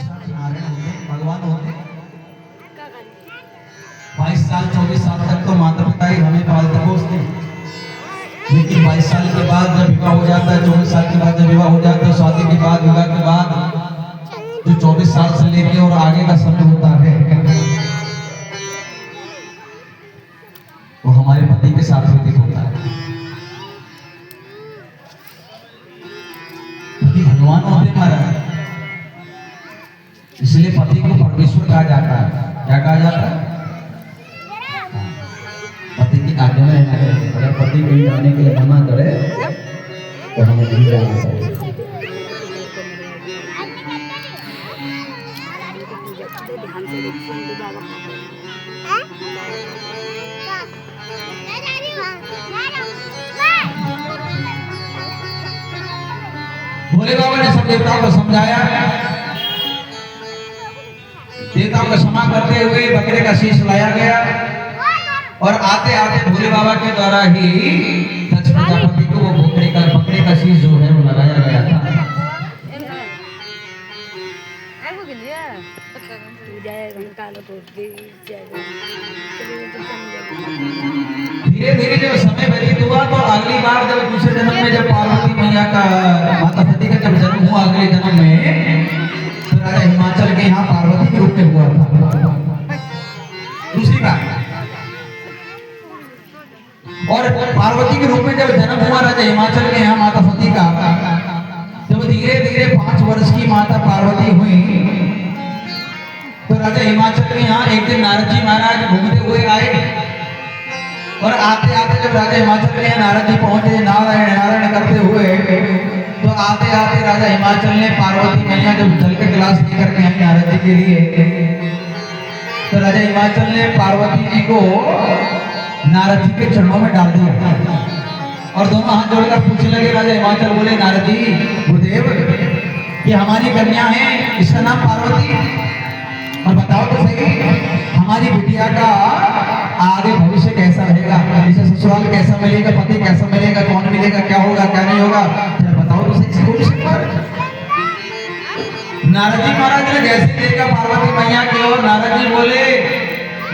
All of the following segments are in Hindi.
साक्षात नारायण होते, भगवान होते। 22 साल 24 साल तक तो माता पिता ही हमें पालते पोसते, लेकिन 22 साल के बाद जब विवाह हो जाता है, 24 साल के बाद जब विवाह हो जाता है, शादी के बाद, विवाह के बाद जो 24 साल से लेके और आगे का समय होता है वो हमारे पति के साथ व्यतीत होता है। पति भगवान होते महाराज, इसलिए पति को परमेश्वर कहा जाता है। क्या कहा जाता है? पति की आज्ञा में रहना चाहिए। अगर पति कहीं जाने के लिए मना करे तो हमें नहीं जाना चाहिए। भोले बाबा ने सब देवताओं को समझाया, देवताओं को क्षमा करते हुए बकरे का शीश लाया गया और आते आते भोले बाबा के द्वारा ही दक्ष प्रजापति को वो बकरे का शीश जो है वो लगाया गया था। धीरे धीरे जब समय व्यतीत हुआ तो अगली बार जब दूसरे जन्म में जब पार्वती मैया का माता सती का जब जन्म हुआ अगले जन्म में, तो राजा हिमाचल के यहाँ पार्वती के रूप में हुआ था। दूसरी बार और पार्वती के रूप में जब जन्म हुआ राजा हिमाचल के यहाँ माता सती का, जब धीरे धीरे 5 वर्ष की माता पार्वती हुई तो राजा हिमाचल के यहाँ एक दिन नारद जी महाराज घूमते हुए आए और आते आते जब राजा हिमाचल के यहाँ नारद जी पहुंचे नारायण नारायण करते हुए, तो आते आते राजा हिमाचल ने पार्वती मैया जब जल के गिलास लेकर के आई नारद जी के लिए, तो राजा हिमाचल ने पार्वती जी को नारद जी के चरणों में डाल दिया और दोनों हाथ जोड़कर पूछने लगे। राजा हिमाचल बोले, नारद जी गुरुदेव, ये हमारी कन्या है, इसका नाम पार्वती, और बताओ तो सही हमारी बिटिया का आगे भविष्य कैसा रहेगा, इसे ससुराल कैसा मिलेगा, पति कैसा मिलेगा, कौन मिलेगा, क्या होगा क्या नहीं होगा, जरा बताओ तो सही। नारद जी महाराज ने जैसे देखा पार्वती मैया की ओर, नारद जी बोले,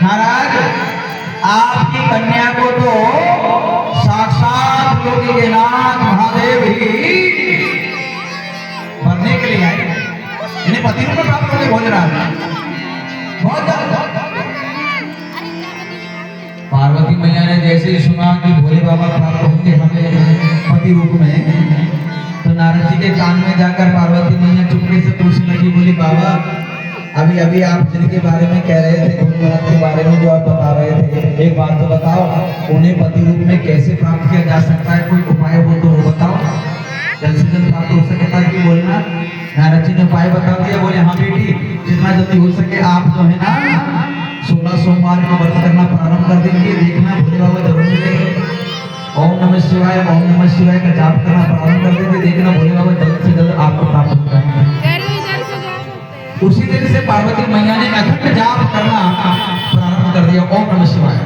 महाराज आपकी कन्या को तो साक्षात योगी के नाथ महादेव ही भरने के लिए आए, इन्हें पति रूप में प्राप्त होने बोल रहा है। बहुत पार्वती मैया ने जैसे ही सुना कि भोले बाबा प्राप्त होंगे हमें पति रूप में, तो नारद जी के कान में जाकर पार्वती मैया चुपके से पूछने लगी, बोली बाबा अभी अभी आप जिनके बारे में कह रहे थे, भोलेनाथ के बारे में जो आप बता रहे थे, एक बात तो बताओ, उन्हें पति रूप में कैसे प्राप्त किया जा सकता है, कोई उपाय हो तो वो बताओ, जल्द से जल्द प्राप्त हो सके ताकि बोलना। नारद जी ने उपाय बता दिया, बोले हाँ बेटी, जितना जल्दी हो सके आप जो है ना 16 सोमवार का व्रत करना प्रारंभ कर देंगे, देखना भोले बाबा जरूर मिलेंगे। ओम नमः शिवाय का जाप करना प्रारंभ कर देंगे, देखना भोले बाबा जल्द से जल्द आपको प्राप्त हो जाएंगे। उसी दिन से पार्वती मैया ने अखंड जाप करना प्रारंभ कर दिया, ओम नमः शिवाय।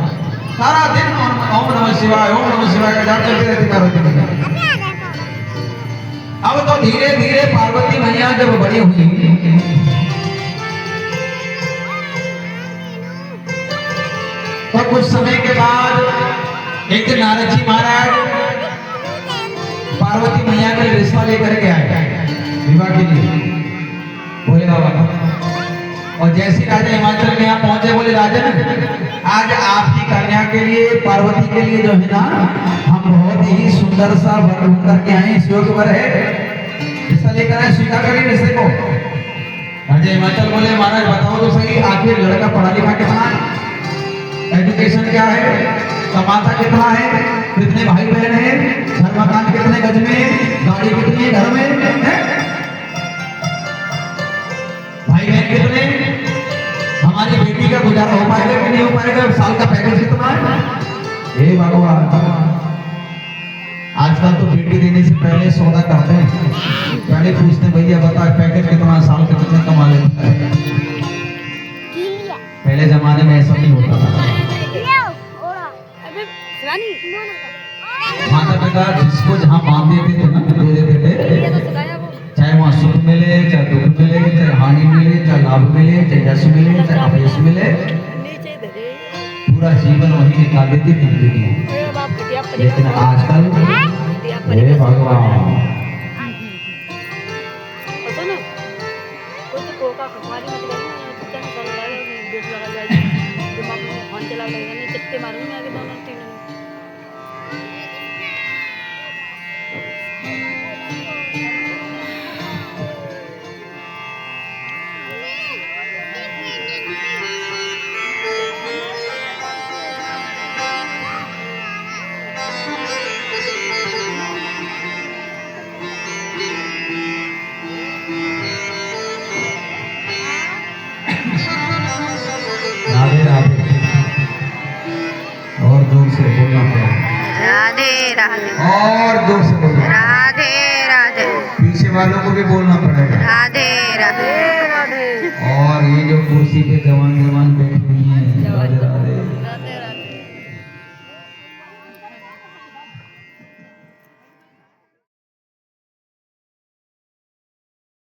सारा दिन ओम नमः शिवाय का जाप चलते रहती पार्वती मैया। अब तो धीरे धीरे पार्वती मैया जब बड़ी हुई तो कुछ समय के बाद एक दिन नारद जी महाराज पार्वती मैया का रिश्ता लेकर के आए विवाह के लिए भोले बाबा। और जैसे राजा हिमाचल के यहाँ पहुंचे, बोले राजन आज आपकी कन्या के लिए पार्वती के लिए जो है ना हम बहुत ही सुंदर सा वर ढूंढ करके आए, योग वर है, रिश्ता लेकर आए, स्वीकार करिए रिश्ते को। राजा हिमाचल बोले, महाराज बताओ तो सही आखिर लड़का पढ़ा लिखा कितना है, एजुकेशन क्या है, कमाता कितना है, कितने भाई बहन है, घर मकान कितने गज में, गाड़ी कितनी है घर में है? भाई बहन कितने, हमारी बेटी का गुजारा हो पाएगा कि नहीं हो पाएगा, साल का पैकेज कितना है? हे भगवान, आजकल तो बेटी देने से पहले सौदा करते हैं, पहले पूछते भैया बता पैकेज कितना, साल का कितने कमा लेते हैं। पहले जमाने में ऐसा नहीं होता था। माता पिता जिसको जहाँ बांध देते थे ना, दे देते थे, चाहे वहाँ सुख मिले, चाहे दुख मिले, चाहे हानि मिले, लाभ मिले, चाहे यश मिले, चाहे अपयश मिले, पूरा जीवन वही निकाल देती जिंदगी। लेकिन आजकल हे भगवान, राधे राधे। और जोर से बोलना पड़ेगा, राधे राधे, और जोर से बोलना, राधे राधे, पीछे वालों को भी बोलना पड़ेगा। राधे राधे, और ये जो कुर्सी पे जवान जवान बैठी हुई हैं, राधे राधे।